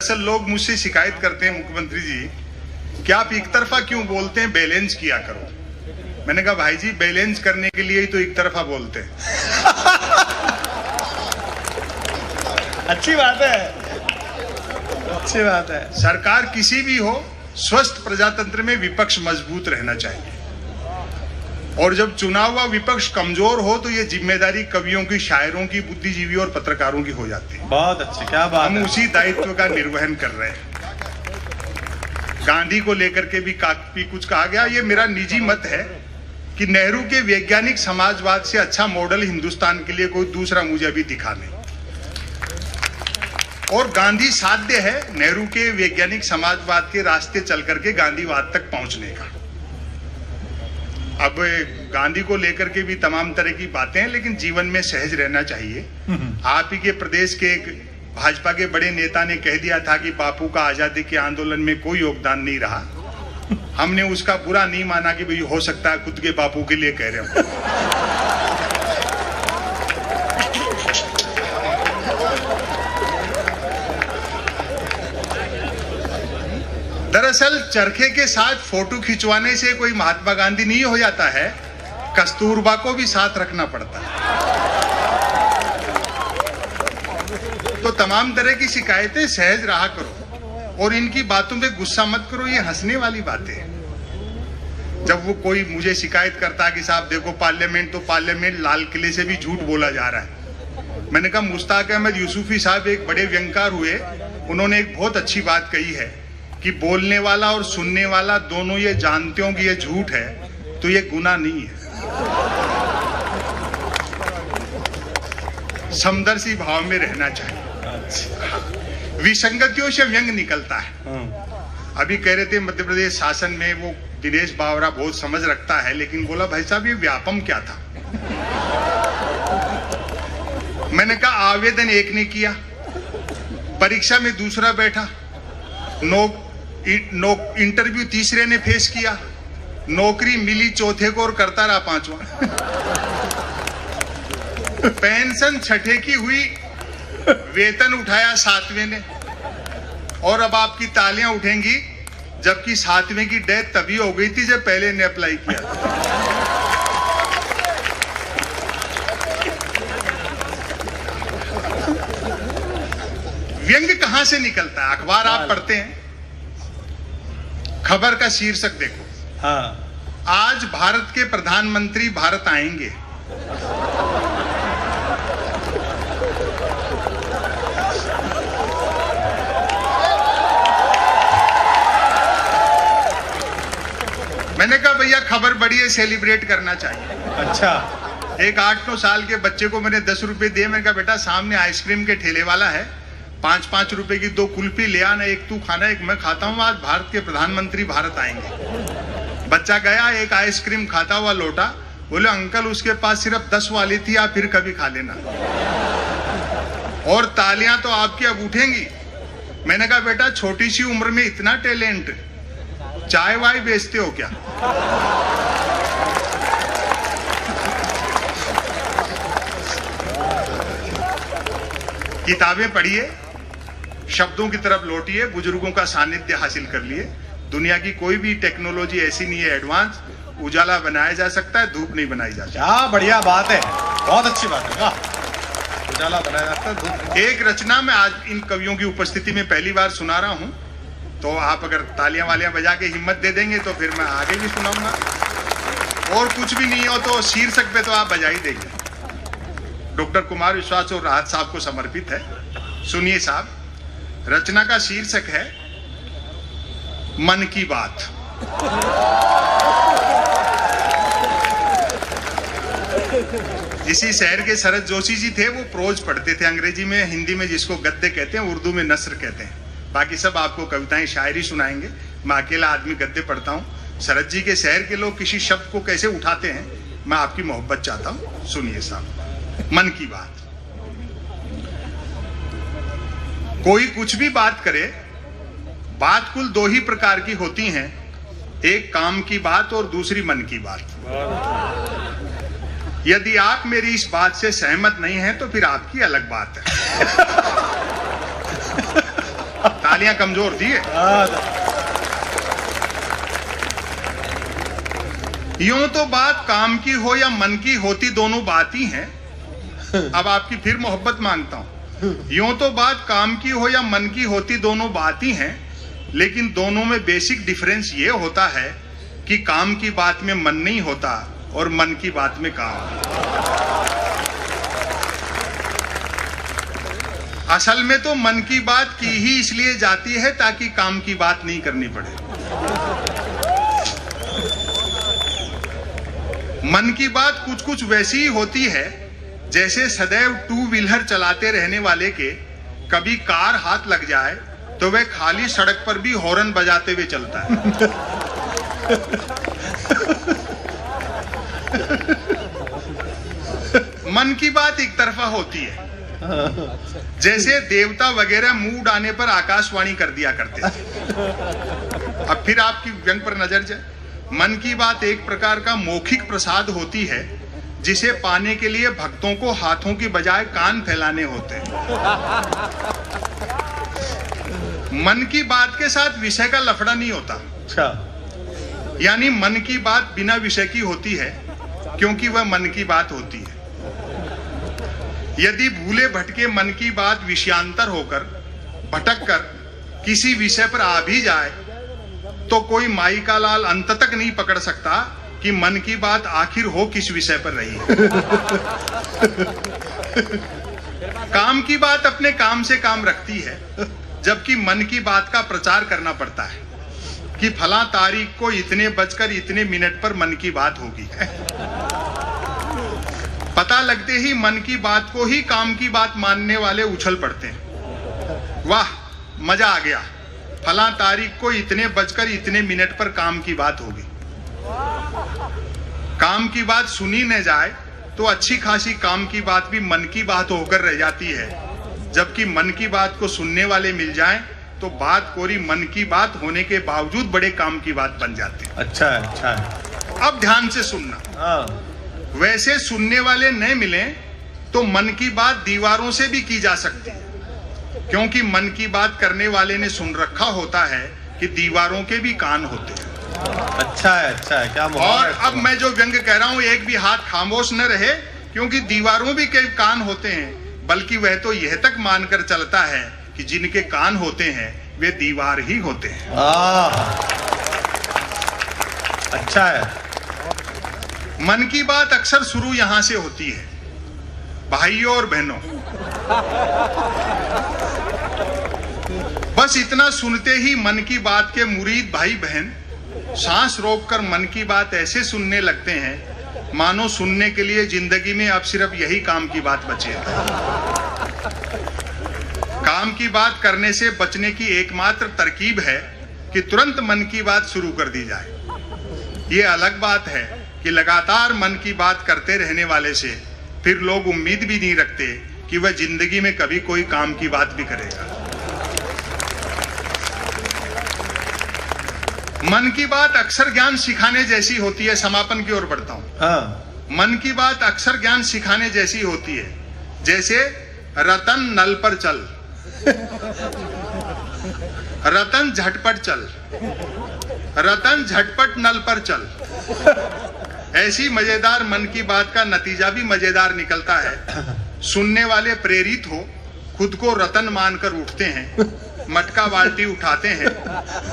दरअसल लोग मुझसे शिकायत करते हैं, मुख्यमंत्री जी कि आप एक तरफा क्यों बोलते हैं, बैलेंस किया करो। मैंने कहा भाई जी, बैलेंस करने के लिए ही तो एक तरफा बोलते हैं। अच्छी बात है, अच्छी बात है। सरकार किसी भी हो, स्वस्थ प्रजातंत्र में विपक्ष मजबूत रहना चाहिए, और जब चुना हुआ विपक्ष कमजोर हो तो ये जिम्मेदारी कवियों की, शायरों की, बुद्धिजीवियों और पत्रकारों की हो जाती है। बहुत अच्छी, क्या बात है। हम उसी दायित्व का निर्वहन कर रहे हैं। गांधी को लेकर के भी काफी कुछ कहा गया। ये मेरा निजी मत है कि नेहरू के वैज्ञानिक समाजवाद से अच्छा मॉडल हिंदुस्तान के लिए कोई दूसरा मुझे अभी दिखा नहीं, और गांधी साध्य है नेहरू के वैज्ञानिक समाजवाद के रास्ते चल करके गांधीवाद तक पहुंचने का। अब गांधी को लेकर के भी तमाम तरह की बातें हैं, लेकिन जीवन में सहज रहना चाहिए। आप ही के प्रदेश के एक भाजपा के बड़े नेता ने कह दिया था कि बापू का आजादी के आंदोलन में कोई योगदान नहीं रहा। हमने उसका बुरा नहीं माना कि भाई हो सकता है खुद के बापू के लिए कह रहे हो। दरअसल चरखे के साथ फोटो खिंचवाने से कोई महात्मा गांधी नहीं हो जाता है, कस्तूरबा को भी साथ रखना पड़ता है। तो तमाम तरह की शिकायतें सहज रहा करो, और इनकी बातों पे गुस्सा मत करो, ये हंसने वाली बातें हैं। जब वो कोई मुझे शिकायत करता है कि साहब देखो पार्लियामेंट, तो पार्लियामेंट लाल किले से भी झूठ बोला जा रहा है। मैंने कहा मुश्ताक अहमद यूसुफी साहब एक बड़े व्यंगकार हुए, उन्होंने एक बहुत अच्छी बात कही है कि बोलने वाला और सुनने वाला दोनों ये जानते हो कि ये झूठ है, तो ये गुनाह नहीं है। समदर्शी भाव में रहना चाहिए। विसंगतियों से व्यंग निकलता है। अभी कह रहे थे मध्य प्रदेश शासन में वो दिनेश बावरा बहुत समझ रखता है, लेकिन बोला भाई साहब ये व्यापम क्या था। मैंने कहा आवेदन एक ने किया, परीक्षा में दूसरा बैठा, इंटरव्यू तीसरे ने फेस किया, नौकरी मिली चौथे को और करता रहा पांचवा। पेंशन छठे की हुई, वेतन उठाया सातवें ने, और अब आपकी तालियां उठेंगी जबकि सातवें की डेथ तभी हो गई थी जब पहले ने अप्लाई किया। व्यंग कहां से निकलता है? अखबार आप पढ़ते हैं, खबर का शीर्षक देखो, हाँ, आज भारत के प्रधानमंत्री भारत आएंगे। मैंने कहा भैया खबर बड़ी है, सेलिब्रेट करना चाहिए। अच्छा, एक 8-9 साल के बच्चे को मैंने 10 रुपए दिए। मैंने कहा बेटा सामने आइसक्रीम के ठेले वाला है, 5-5 रुपए की 2 कुल्फी ले आना, एक तू खाना एक मैं खाता हूँ, आज भारत के प्रधानमंत्री भारत आएंगे। बच्चा गया, एक आइसक्रीम खाता हुआ लौटा, बोले अंकल उसके पास सिर्फ 10 वाली थी, आप फिर कभी खा लेना। और तालियां तो आपकी अब उठेंगी। मैंने कहा बेटा छोटी सी उम्र में इतना टैलेंट, चाय वाय बेचते हो क्या? किताबें पढ़िए, शब्दों की तरफ लौटिए, बुजुर्गों का सानिध्य हासिल कर लिए। दुनिया की कोई भी टेक्नोलॉजी ऐसी नहीं है एडवांस, उजाला बनाया जा सकता है, धूप नहीं बनाई जा सकती। क्या बढ़िया बात है, बहुत अच्छी बात है, वाह। उजाला बनाया जाता है, धूप। एक रचना में आज इन कवियों की उपस्थिति में पहली बार सुना रहा हूं, तो आप अगर तालियां वालियां बजा के हिम्मत दे देंगे तो फिर मैं आगे भी सुनाऊंगा, और कुछ भी नहीं हो तो शीर्षक पे तो आप बजा ही देंगे। डॉक्टर कुमार विश्वास और राहत साहब को समर्पित है। सुनिए साहब, रचना का शीर्षक है मन की बात। इसी शहर के शरद जोशी जी थे, वो प्रोज पढ़ते थे अंग्रेजी में, हिंदी में जिसको गद्य कहते हैं, उर्दू में नस्र कहते हैं। बाकी सब आपको कविताएं शायरी सुनाएंगे, मैं अकेला आदमी गद्य पढ़ता हूँ। शरद जी के शहर के लोग किसी शब्द को कैसे उठाते हैं, मैं आपकी मोहब्बत चाहता हूँ। सुनिए साहब, मन की बात। कोई कुछ भी बात करे, बात कुल 2 ही प्रकार की होती हैं, एक काम की बात और दूसरी मन की बात। यदि आप मेरी इस बात से सहमत नहीं हैं तो फिर आपकी अलग बात है। तालियां कमजोर थी। यूं तो बात काम की हो या मन की होती दोनों बात ही हैं। अब आपकी फिर मोहब्बत मांगता हूं। यूं तो बात काम की हो या मन की होती दोनों बात ही हैं, लेकिन दोनों में बेसिक डिफरेंस ये होता है कि काम की बात में मन नहीं होता और मन की बात में काम। असल में तो मन की बात की ही इसलिए जाती है ताकि काम की बात नहीं करनी पड़े। मन की बात कुछ कुछ वैसी ही होती है जैसे सदैव टू व्हीलर चलाते रहने वाले के कभी कार हाथ लग जाए तो वह खाली सड़क पर भी हॉर्न बजाते हुए चलता है। मन की बात एक तरफा होती है, जैसे देवता वगैरह मूड आने पर आकाशवाणी कर दिया करते थे। अब फिर आपकी व्यंग पर नजर जाए। मन की बात एक प्रकार का मौखिक प्रसाद होती है जिसे पाने के लिए भक्तों को हाथों की बजाय कान फैलाने होते हैं। मन की बात के साथ विषय का लफड़ा नहीं होता। अच्छा। यानी मन की बात बिना विषय की होती है क्योंकि वह मन की बात होती है। यदि भूले भटके मन की बात विषयांतर होकर भटक कर किसी विषय पर आ भी जाए तो कोई माई का लाल अंत तक नहीं पकड़ सकता कि मन की बात आखिर हो किस विषय पर रही है। काम की बात अपने काम से काम रखती है, जबकि मन की बात का प्रचार करना पड़ता है कि फला तारीख को इतने बजकर इतने मिनट पर मन की बात होगी। पता लगते ही मन की बात को ही काम की बात मानने वाले उछल पड़ते हैं। वाह, मजा आ गया, फला तारीख को इतने बजकर इतने मिनट पर काम की बात होगी। काम की बात सुनी न जाए तो अच्छी खासी काम की बात भी मन की बात होकर रह जाती है, जबकि मन की बात को सुनने वाले मिल जाएं तो बात कोरी मन की बात होने के बावजूद बड़े काम की बात बन जाती है। अच्छा है, अच्छा है। अब ध्यान से सुनना। हाँ। वैसे सुनने वाले न मिले तो मन की बात दीवारों से भी की जा सकती है, क्योंकि मन की बात करने वाले ने सुन रखा होता है कि दीवारों के भी कान होते हैं। अच्छा है, अच्छा है। क्या और अब मैं जो व्यंग कह रहा हूं, एक भी हाथ खामोश न रहे, क्योंक't दीवारों भी कई कान होते हैं, बल्कि वह तो यह तक मानकर चलता है कि जिनके कान होते हैं वे दीवार ही होते हैं। अच्छा है। मन की बात अक्सर शुरू यहां से होती है। भाइयों और बहनों, बस इतना सुनते ही मन की बात के मुरीद भाई बहन सांस रोककर मन की बात ऐसे सुनने लगते हैं मानो सुनने के लिए जिंदगी में अब सिर्फ यही काम की बात बची है। काम की बात करने से बचने की एकमात्र तरकीब है कि तुरंत मन की बात शुरू कर दी जाए। ये अलग बात है कि लगातार मन की बात करते रहने वाले से फिर लोग उम्मीद भी नहीं रखते कि वह जिंदगी में कभी कोई काम की बात भी करेगा। मन की बात अक्सर ज्ञान सिखाने जैसी होती है। समापन की ओर बढ़ता हूं। हाँ। मन की बात अक्सर ज्ञान सिखाने जैसी होती है, जैसे रतन नल पर चल, रतन झटपट चल, रतन झटपट नल पर चल। ऐसी मजेदार मन की बात का नतीजा भी मजेदार निकलता है। सुनने वाले प्रेरित हो खुद को रतन मानकर उठते हैं, मटका बाल्टी उठाते हैं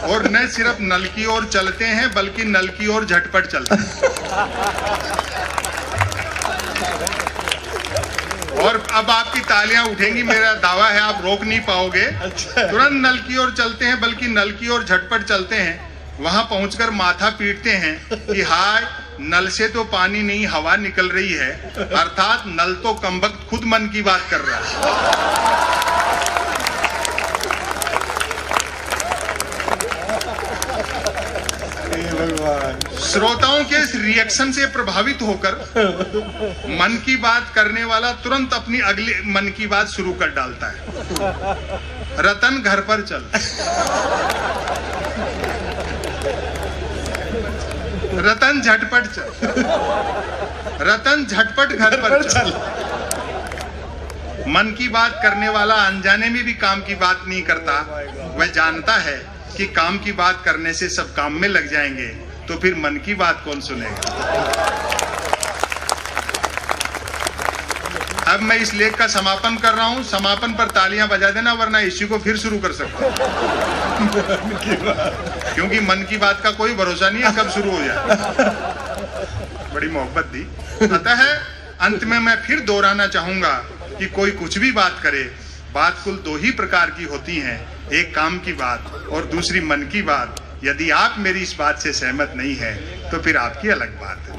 और न सिर्फ नल की ओर चलते हैं बल्कि नल की ओर झटपट चलते हैं। और अब आपकी तालियां उठेंगी, मेरा दावा है आप रोक नहीं पाओगे। तुरंत नल की ओर चलते हैं बल्कि नल की ओर झटपट चलते हैं। वहां पहुंचकर माथा पीटते हैं कि हाय, नल से तो पानी नहीं हवा निकल रही है, अर्थात नल तो कमबख्त खुद मन की बात कर रहा है। श्रोताओं के इस रिएक्शन से प्रभावित होकर मन की बात करने वाला तुरंत अपनी अगली मन की बात शुरू कर डालता है। रतन घर पर चल, रतन झटपट चल, रतन झटपट घर पर चल। मन की बात करने वाला अनजाने में भी काम की बात नहीं करता। वह जानता है कि काम की बात करने से सब काम में लग जाएंगे, तो फिर मन की बात कौन सुनेगा। अब मैं इस लेख का समापन कर रहा हूं। समापन पर तालियां बजा देना, वरना इश्यू को फिर शुरू कर सकता हूं। क्योंकि मन की बात का कोई भरोसा नहीं है कब शुरू हो जाए। बड़ी मोहब्बत दी। अतः अंत में मैं फिर दोहराना चाहूंगा कि कोई कुछ भी बात करे, बात कुल दो ही प्रकार की होती हैं, एक काम की बात और दूसरी मन की बात। यदि आप मेरी इस बात से सहमत नहीं है तो फिर आपकी अलग बात है।